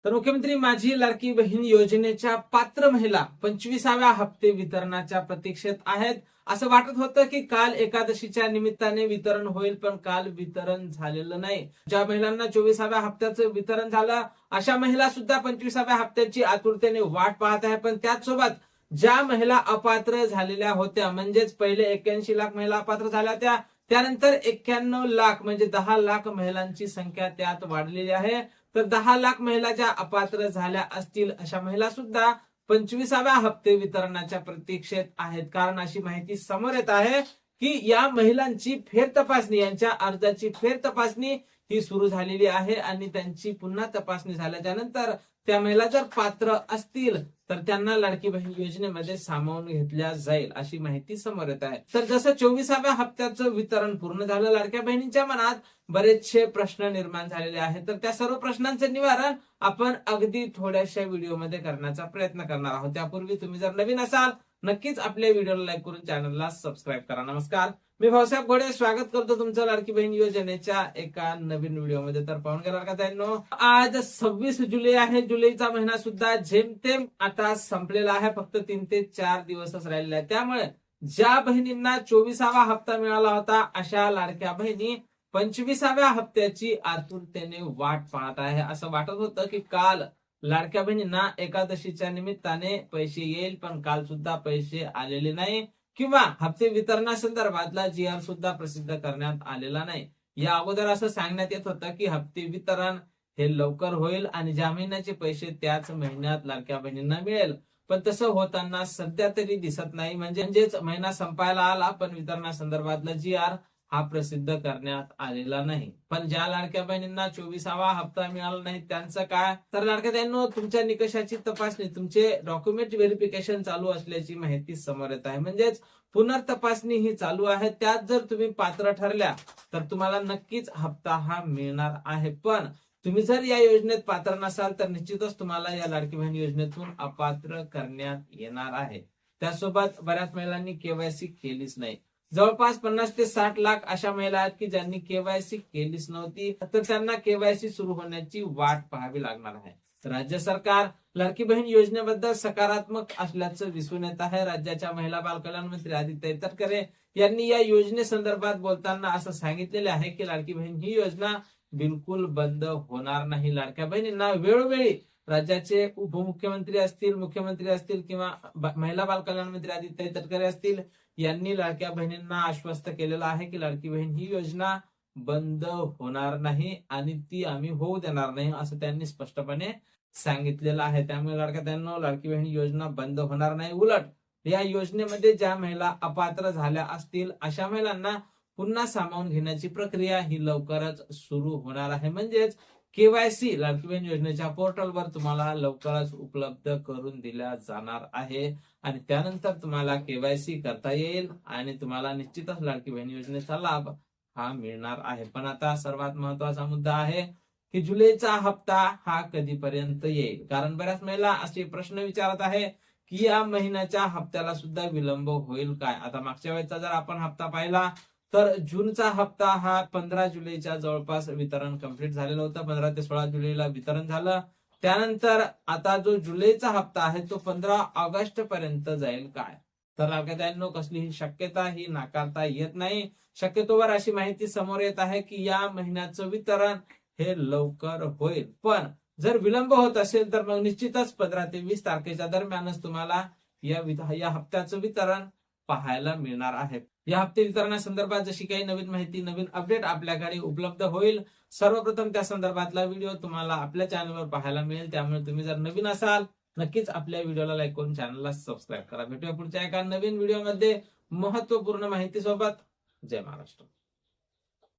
तर मुख्यमंत्री माझी लाडकी बहीण योजनेच्या पात्र महिला 25व्या हप्ते वितरणाच्या प्रतीक्षेत आहेत. असं वाटत होतं की काल एकादशीच्या निमित्ताने वितरण होईल, पण काल वितरण झालेलं नाही. ज्या महिलांना 24व्या हप्त्याचं वितरण झालं, अशा महिला सुद्धा 25व्या हप्त्याची आतुरतेने वाट पाहत आहे. पण त्याचसोबत ज्या महिला अपात्र झालेल्या होत्या, म्हणजेच पहिले 81 लाख महिला अपात्र झाल्या होत्या, त्यानंतर 91 लाख म्हणजे 10 लाख महिलांची संख्या त्यात वाढलेली आहे. तर 10 लाख महिला ज्या अपात्र झाल्या असतील, अशा महिला सुद्धा 25व्या हप्ते वितरणाच्या प्रतीक्षेत आहेत. कारण अशी माहिती समोर येत आहे की या महिलांची फेर तपासणी, यांच्या अर्जाची फेर तपासणी ही सुरू झालेली आहे आणि त्यांची पुन्हा तपासणी झाल्याच्या नंतर त्या महिला जर पात्र असतील तर त्यांना लाडकी बहीण योजनेमध्ये सामावून घेतल्या जाईल, अशी माहिती समोर येत आहे. तर जसं 24व्या हप्त्याचं वितरण पूर्ण झालं, लाडक्या बहिणींच्या मनात बरेचसे प्रश्न निर्माण झालेले आहेत. तर त्या सर्व प्रश्नांचे निवारण आपण अगदी थोड्याशा व्हिडिओमध्ये करण्याचा प्रयत्न करणार आहोत. त्यापूर्वी तुम्ही जर नवीन असाल, नक्कीच आपल्या व्हिडिओला लाईक करून चॅनलला सबस्क्राईब करा. नमस्कार, मी भाऊसाहेब घोडे स्वागत करतो तुमचं लाडकी बहीण योजनेच्या एका नवीन व्हिडिओमध्ये. तर पाहून घ्या लाडक्यानो, आज 26 जुलै आहे. जुलैचा महिना सुद्धा जेमतेम आता संपलेला आहे. फक्त 3 ते 4 दिवसच राहिलेले आहेत. त्यामुळे ज्या बहिणींना 24वा हप्ता मिळाला होता, अशा लाडक्या बहिणी 25व्या हप्त्याची आतुरतेने वाट पाहत आहे. असं वाटत होतं की काल लाडक्या बहिणींना एकादशीच्या निमित्ताने पैसे येईल, पण काल सुद्धा पैसे आलेले नाही किंवा हप्ते वितरणासंदर्भातला GR सुद्धा प्रसिद्ध करण्यात आलेला नाही. या अगोदर असं सांगण्यात येत होतं की हप्ते वितरण हे लवकर होईल आणि ज्या महिन्याचे पैसे त्याच महिन्यात लाडक्या बहिणींना मिळेल, पण तसं होताना सध्या तरी दिसत नाही. म्हणजेच महिना संपायला आला, पण वितरणासंदर्भातला GR हा प्रसिद्ध करण्यात आलेला नाही. पण ज्या लाडक्या बहिणींना 24वा हप्ता मिळाला नाही, त्यांचं काय? तर लाडक्या बहिणींनो, तुमच्या निकषाची तपासणी, तुमचे डॉक्युमेंट व्हेरिफिकेशन चालू असल्याची माहिती समोर येत आहे. म्हणजेच पुनर्तपासणी ही चालू आहे. त्यात जर तुम्ही पात्र ठरल्या तर तुम्हाला नक्कीच हप्ता हा मिळणार आहे. पण तुम्ही जर या योजनेत पात्र नसाल तर निश्चितच तुम्हाला या लाडकी बहीण योजनेतून अपात्र करण्यात येणार आहे. त्यासोबत बऱ्याच महिलांनी केवायसी केलीच नाही. जवळपास 50 ते 60 लाख अशा महिला आहेत की ज्यांनी केवायसी केलीच नव्हती, तर त्यांना केवायसी सुरू होण्याची वाट पाहावी लागणार आहे. राज्य सरकार लाडकी बहीण योजनेबद्दल सकारात्मक असल्याचं दिसून येत आहे. राज्याच्या महिला बाल कल्याण मंत्री आदित्य तटकरे यांनी या योजनेसंदर्भात बोलताना असं सांगितलेले आहे की लाडकी बहीण ही योजना बिलकुल बंद होणार नाही. लाडक्या बहिणींना वेळोवेळी राज्याचे उपमुख्यमंत्री असतील, मुख्यमंत्री असतील किंवा महिला बाल कल्याण मंत्री आदित्य तटकरे असतील, यांनी लाडक्या बहिणींना आश्वस्त केलेलं आहे की लाडकी बहीण ही योजना बंद होणार नाही आणि ती आम्ही होऊ देणार नाही, असं त्यांनी स्पष्टपणे सांगितलेलं आहे. त्यामुळे लाडक्या बहिणींनो, लाडकी बहीण योजना बंद होणार नाही. उलट या योजनेमध्ये ज्या महिला अपात्र झाल्या असतील, अशा महिलांना पुन्हा सामावून घेण्याची प्रक्रिया ही लवकरच सुरू होणार आहे. म्हणजेच केवायसी लाडकी बहीण योजनेच्या पोर्टलवर तुम्हाला लवकरच उपलब्ध करून दिल्या जाणार आहे आणि त्यानंतर तुम्हाला केवायसी करता येईल आणि तुम्हाला निश्चितच लाडकी बहीण योजनेचा लाभ हा मिळणार आहे. पण आता सर्वात महत्वाचा मुद्दा आहे की जुलैचा हप्ता हा कधीपर्यंत येईल. कारण बऱ्याच महिला असे प्रश्न विचारत आहे की या महिन्याच्या हप्त्याला सुद्धा विलंब होईल काय. आता मागच्या वेळेचा जर आपण हप्ता पाहिला तर जूनचा हप्ता हा 15 जुलैच्या जवळपास वितरण कंप्लीट झालेलं होतं. 15 ते 16 जुलैला वितरण झालं. त्यानंतर आता जो जुलैचा हप्ता आहे तो 15 ऑगस्ट पर्यंत जाईल काय. तर लाडक्यांनो, कसलीही शक्यता ही नाकारता येत नाही. शक्यतोवर अशी माहिती समोर येत आहे की या महिन्याचं वितरण हे लवकर होईल. पण जर विलंब होत असेल तर मग निश्चितच 15 ते 20 तारखेच्या दरम्यानच तुम्हाला या हप्त्याचं वितरण पाहायला मिळणार आहे. या हप्ते वितरणासंदर्भात जशी काही नवीन माहिती, नवीन अपडेट आपल्याकडे उपलब्ध होईल, सर्वप्रथम त्या संदर्भातला व्हिडिओ तुम्हाला आपल्या चॅनलवर पाहायला मिळेल. त्यामुळे तुम्ही जर नवीन असाल, नक्कीच आपल्या व्हिडिओला लाईक करून चॅनलला सबस्क्राईब करा. भेटूया पुढच्या एका नवीन व्हिडिओमध्ये महत्वपूर्ण माहिती सोबत. जय महाराष्ट्र.